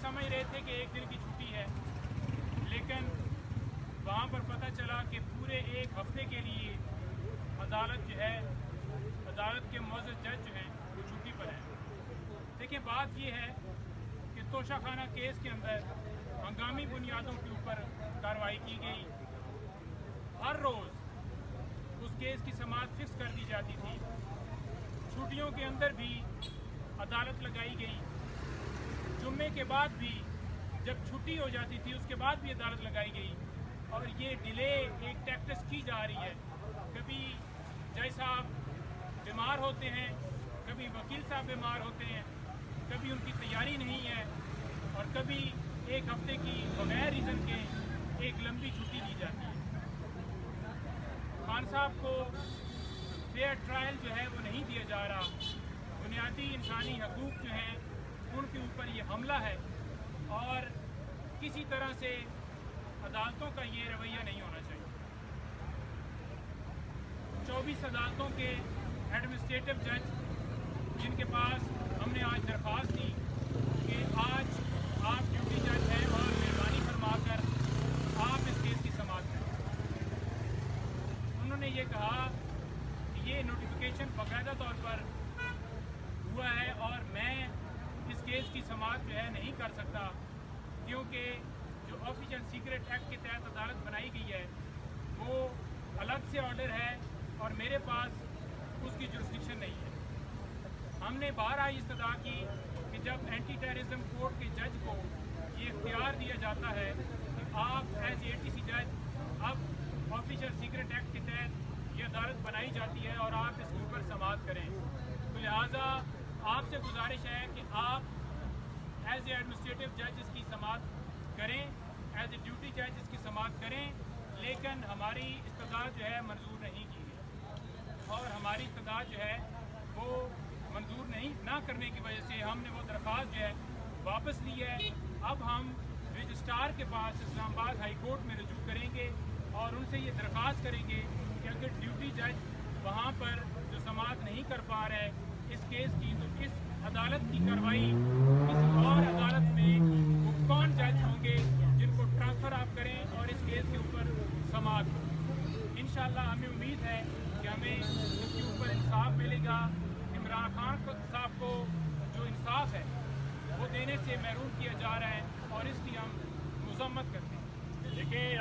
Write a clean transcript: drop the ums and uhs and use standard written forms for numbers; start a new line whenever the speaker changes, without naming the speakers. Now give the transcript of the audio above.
समझ रहे थे कि एक दिन की छुट्टी है, लेकिन वहाँ पर पता चला कि पूरे एक हफ्ते के लिए अदालत जो है, अदालत के मुअज़्ज़ज़ जज जो हैं वो छुट्टी पर हैं। देखिए, बात ये है कि तोशाखाना केस के अंदर हंगामी बुनियादों के ऊपर कार्रवाई की गई। हर रोज़ उस केस की समाअत फिक्स कर दी जाती थी। छुट्टियों के अंदर भी अदालत लगाई गई। जुम्मे के बाद भी जब छुट्टी हो जाती थी उसके बाद भी अदालत लगाई गई। और ये डिले एक टैक्टिस की जा रही है। कभी जज साहब बीमार होते हैं, कभी वकील साहब बीमार होते हैं, कभी उनकी तैयारी नहीं है, और कभी एक हफ्ते की बगैर रीज़न के एक लंबी छुट्टी दी जाती है। खान साहब को फेयर ट्रायल जो है वो नहीं दिया जा रहा। बुनियादी इंसानी हकूक़ जो हैं उनके ऊपर ये हमला है, और किसी तरह से अदालतों का ये रवैया नहीं होना चाहिए। 24 अदालतों के एडमिनिस्ट्रेटिव जज जिनके पास हमने आज दरख्वास्त दी कि आज आप ड्यूटी जज हैं और मेहरबानी फरमाकर आप इस केस की समाअत करें, उन्होंने ये कहा कि ये नोटिफिकेशन बाकायदा तौर पर हुआ है और मैं इस केस की समाअत जो है नहीं कर सकता, क्योंकि जो ऑफिशियल सीक्रेट एक्ट के तहत अदालत बनाई गई है वो अलग से ऑर्डर है और मेरे पास उसकी जुरिस्डिक्शन नहीं है। हमने बारहा इस्तदा की कि जब एंटी टेररिज्म कोर्ट के जज को ये इख्तियार दिया जाता है कि आप एज ATC जज, अब ऑफिशियल सीक्रेट एक्ट के तहत ये अदालत बनाई जाती है और आप इसके ऊपर समाअत करें, तो लिहाजा आपसे गुजारिश है कि आप एज एडमिनिस्ट्रेटिव जज इसकी समाअत करें, एज ए ड्यूटी जज इसकी समाअत करें, लेकिन हमारी इस्तदाद जो है मंजूर नहीं की है, और हमारी इस्तदाद जो है वो मंजूर नहीं ना करने की वजह से हमने वो दरख्वास्त जो है वापस ली है। अब हम रजिस्ट्रार के पास इस्लामाबाद हाई कोर्ट में रजू करेंगे और उनसे ये दरख्वास्त करेंगे कि अगर ड्यूटी जज वहाँ पर जो समाअत नहीं कर पा रहे इस केस की, तो इस अदालत की कार्रवाई किसी और अदालत में वो कौन जज होंगे जिनको ट्रांसफ़र आप करें और इस केस के ऊपर समाअत हो। इंशाअल्लाह हमें उम्मीद है कि हमें इसके ऊपर इंसाफ मिलेगा। इमरान खान साहब को जो इंसाफ है वो देने से महरूम किया जा रहा है और इसकी हम मज़म्मत करते हैं। देखिए